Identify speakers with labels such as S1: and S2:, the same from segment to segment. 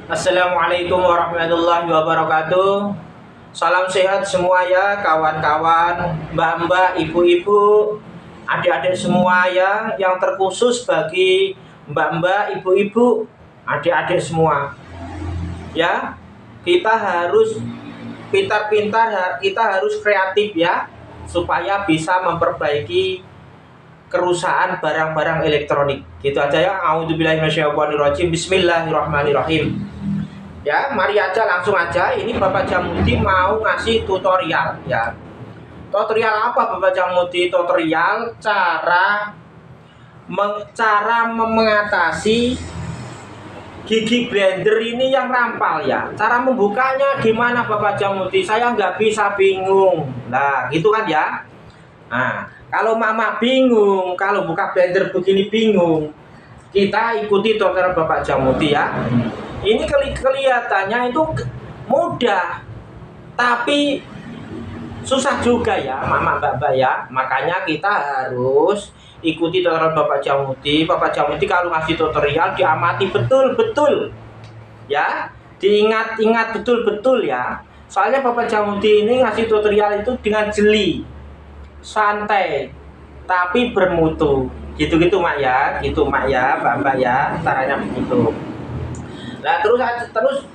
S1: Assalamualaikum warahmatullahi wabarakatuh. Salam sehat semua ya kawan-kawan, mbak-mbak, ibu-ibu, adik-adik semua ya. Yang terkhusus bagi mbak-mbak, ibu-ibu, adik-adik semua ya. Kita harus pintar-pintar, kita harus kreatif ya, supaya bisa memperbaiki kerusakan barang-barang elektronik. Gitu aja ya. A'udzubillahi minasyaitonirrajim. Bismillahirrahmanirrahim. Ya, mari aja langsung aja. Ini Bapak Jamudi mau ngasih tutorial ya. Tutorial apa Bapak Jamudi? Tutorial cara mengatasi gigi blender ini yang rampal ya. Cara membukanya gimana Bapak Jamudi? Saya nggak bisa, bingung. Nah, gitu kan ya. Nah, kalau mama bingung, kalau buka blender begini bingung, kita ikuti tutorial Bapak Jamudi ya. Ini kelihatannya itu mudah, tapi susah juga ya mama mbak ya. Makanya kita harus ikuti tutorial Bapak Jamudi. Bapak Jamudi kalau ngasih tutorial diamati betul-betul ya, diingat-ingat betul-betul ya. Soalnya Bapak Jamudi ini ngasih tutorial itu dengan jeli, santai, tapi bermutu. Gitu-gitu mak ya, gitu mak ya, mbak ya, caranya begitu. Nah terus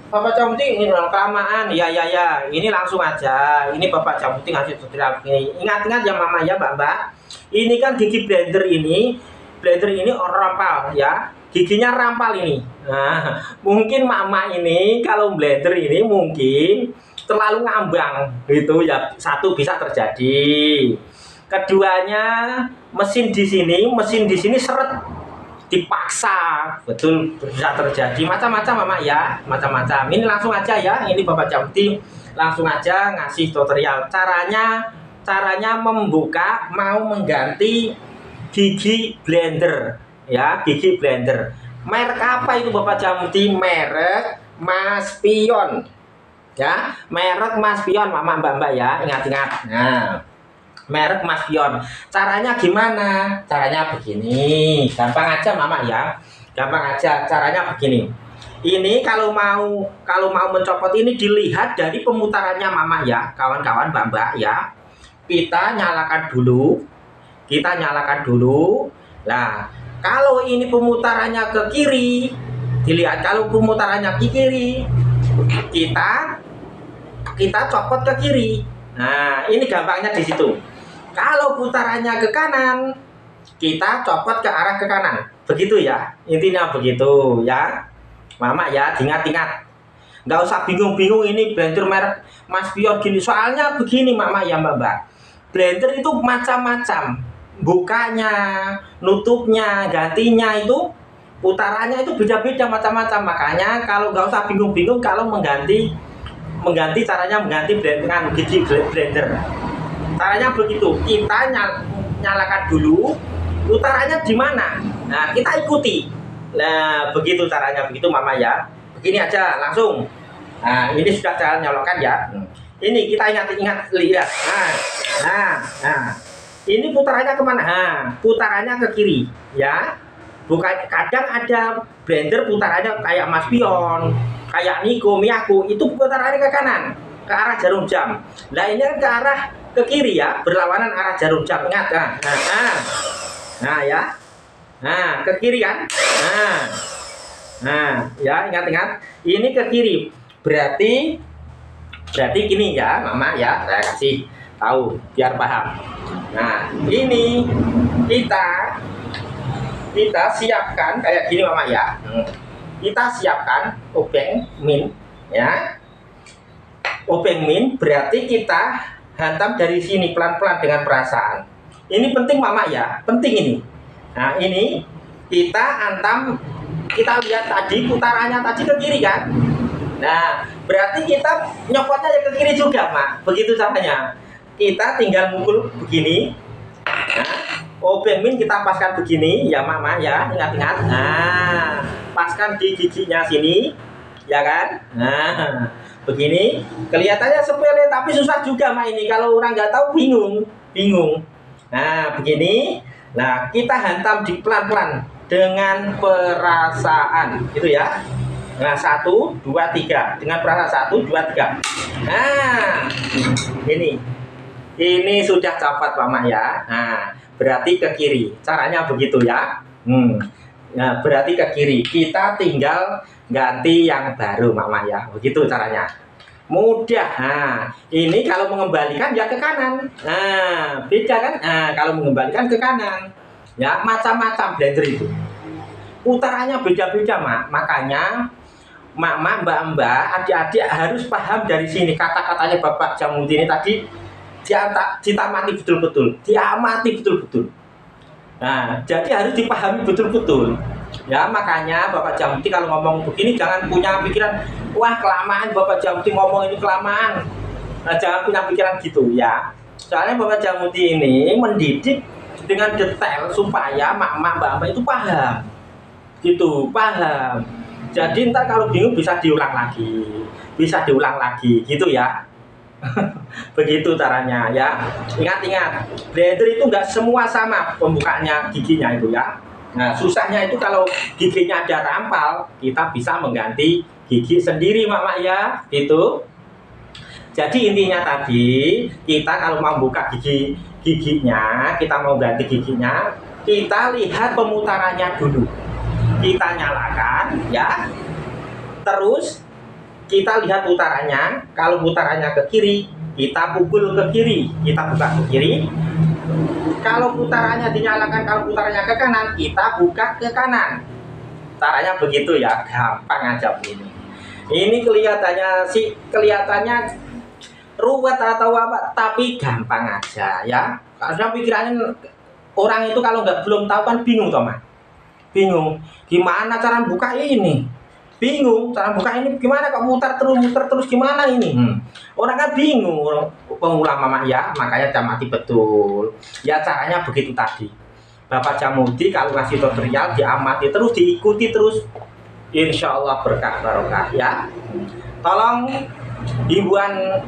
S1: Bapak Jamudi ini kelamaan ya. Ini langsung aja. Ini Bapak Jamudi ngasih tutorial begini. Ingat-ingat ya mama ya mbak. Ini kan gigi blender ini rampal ya. Giginya rampal ini. Nah, mungkin mama ini kalau blender ini mungkin terlalu ngambang gitu ya. Satu bisa terjadi. Keduanya mesin di sini seret, dipaksa, betul bisa terjadi macam-macam mama ya, macam-macam. Ini langsung aja ya, ini Bapak Jamudi langsung aja ngasih tutorial caranya membuka mau mengganti gigi blender ya, gigi blender. Merek apa itu Bapak Jamudi? Merek Maspion ya, merek Maspion mama mbak ya, ingat-ingat. Nah, merek Maspion. Caranya gimana? Caranya begini. Gampang aja mama ya. Gampang aja. Caranya begini. Ini kalau mau mencopot ini dilihat dari pemutarannya mama ya, kawan-kawan mbak ya. Kita nyalakan dulu. Nah, kalau ini pemutarannya ke kiri, dilihat kalau pemutarannya ke kiri, kita copot ke kiri. Nah, ini gampangnya di situ. Kalau putarannya ke kanan, kita copot ke arah ke kanan. Begitu ya, intinya begitu ya. Mama ya, ingat-ingat. Nggak usah bingung-bingung ini blender merek Maspion gini. Soalnya begini mama ya mbak. Blender itu macam-macam. Bukanya, nutupnya, gantinya itu, putarannya itu beda-beda macam-macam. Makanya kalau nggak usah bingung-bingung kalau mengganti caranya mengganti dengan gigi blender. Caranya begitu, kita nyalakan dulu, putarannya di mana? Nah, kita ikuti. Nah, begitu caranya, begitu mama ya. Begini aja, langsung. Nah, ini sudah cara nyalakan ya. Ini kita ingat lihat. Nah. Ini putarannya kemana? Nah, putarannya ke kiri, ya. Bukan, kadang ada blender putarannya kayak Maspion, kayak Niko, Miyako, itu putarannya ke kanan, ke arah jarum jam. Nah, ini kan ke arah ke kiri ya, berlawanan arah jarum jam. Ingat kan? Nah ya. Nah, ke kiri kan? Nah, ya ingat. Ini ke kiri. Berarti gini ya, mama ya. Saya kasih tahu biar paham. Nah, ini kita siapkan kayak gini mama ya. Kita siapkan obeng min ya. Obeng min berarti kita hantam dari sini pelan-pelan dengan perasaan. Ini penting mama ya, penting ini. Nah, ini kita hantam, kita lihat tadi putarannya tadi ke kiri kan. Nah, berarti kita nyopotnya ke kiri juga mak. Begitu caranya. Kita tinggal mukul begini. Nah, obeng min kita paskan begini ya mama ya, ingat-ingat. Nah, paskan di giginya sini, ya kan? Nah, begini kelihatannya sepele tapi susah juga mak ini, kalau orang nggak tahu bingung. Nah begini, nah kita hantam di pelan-pelan dengan perasaan gitu ya. Nah, 1, 2, 3. Dengan perasa 1, 2, 3. Nah, ini sudah dapat Mama ya. Nah, berarti ke kiri. Caranya begitu ya. Nah, berarti ke kiri. Kita tinggal ganti yang baru Mama ya. Begitu caranya. Mudah. Nah, ini kalau mengembalikan ya ke kanan. Nah, beda kan? Nah, kalau mengembalikan ke kanan. Ya, macam-macam blender itu. Putarannya beda-beda, Mak. Makanya Mama, Mbak-mbak, adik-adik harus paham dari sini. Kata-katanya Bapak Jamuti ini tadi ditamati betul-betul. Diamati betul-betul. Nah, jadi harus dipahami betul-betul. Ya, makanya Bapak Jamuti kalau ngomong begini jangan punya pikiran, wah kelamaan Bapak Jamuti ngomong ini kelamaan. Nah, jangan punya pikiran gitu ya. Soalnya Bapak Jamuti ini mendidik dengan detail supaya mak-mak, mbak-mbak itu paham. Gitu, paham. Jadi ntar kalau bingung bisa diulang lagi, gitu ya. Begitu caranya ya. Ingat-ingat, blender itu enggak semua sama pembukaannya giginya itu ya. Nah, susahnya itu kalau giginya ada rampal, kita bisa mengganti gigi sendiri, Mak ya, gitu. Jadi intinya tadi, kita kalau mau buka giginya, kita mau ganti giginya, kita lihat pemutarannya dulu. Kita nyalakan ya, terus kita lihat putarannya. Kalau putarannya ke kiri, kita pukul ke kiri, kita buka ke kiri. Kalau putarannya dinyalakan, kalau putarannya ke kanan, kita buka ke kanan. Caranya begitu ya, gampang aja ini. Ini kelihatannya ruwet atau apa, tapi gampang aja ya. Karena pikirannya orang itu kalau belum tahu kan bingung toh, Mas. Bingung gimana cara buka ini, bingung cara buka ini gimana, kok muter terus gimana ini. Orang kan bingung, pengulang Mama ya. Makanya camati betul ya, caranya begitu tadi. Bapak Jamuti kalau ngasih tutorial diamati terus, diikuti terus, insya Allah berkah barokah ya. Tolong himbauan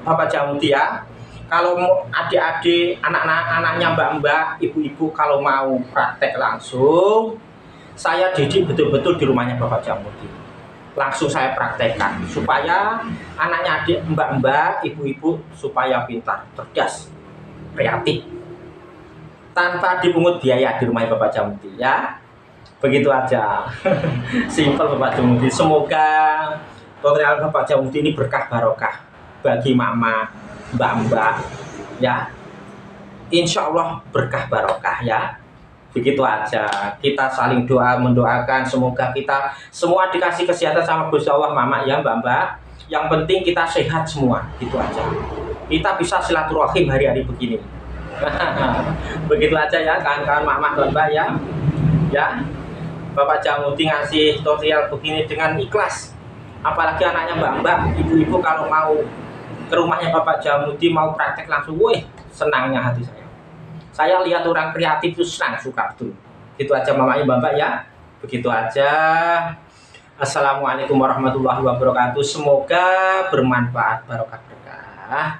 S1: Bapak Jamuti ya, kalau adik-adik, anaknya mbak-mbak, ibu-ibu kalau mau praktek langsung, saya didik betul-betul di rumahnya Bapak Jamuti. Langsung saya praktekkan supaya anaknya adik, mbak-mbak, ibu-ibu supaya pintar, cerdas, kreatif, tanpa dipungut biaya di rumahnya Bapak Jamuti ya. Begitu aja. Simpel Bapak Jamuti. Semoga tutorial Bapak Jamuti ini berkah barokah bagi mama, mbak-mbak ya. Insya Allah berkah barokah ya. Begitu aja, kita saling mendoakan semoga kita semua dikasih kesehatan sama Gusti Allah, mama ya, mbak-mbak. Yang penting kita sehat semua, gitu aja. Kita bisa silaturahim hari-hari begini. Begitu aja ya kawan-kawan, mama, mbak-mbak ya. Ya, Bapak Jamuti ngasih tutorial begini dengan ikhlas. Apalagi anaknya mbak-mbak, ibu-ibu kalau mau ke rumahnya Bapak Jamuti mau praktek langsung, wih, senangnya hati saya. Saya lihat orang kreatif itu senang, suka betul. Itu aja mamanya mbak-mbak ya. Begitu aja. Assalamualaikum warahmatullahi wabarakatuh. Semoga bermanfaat, barokah berkah.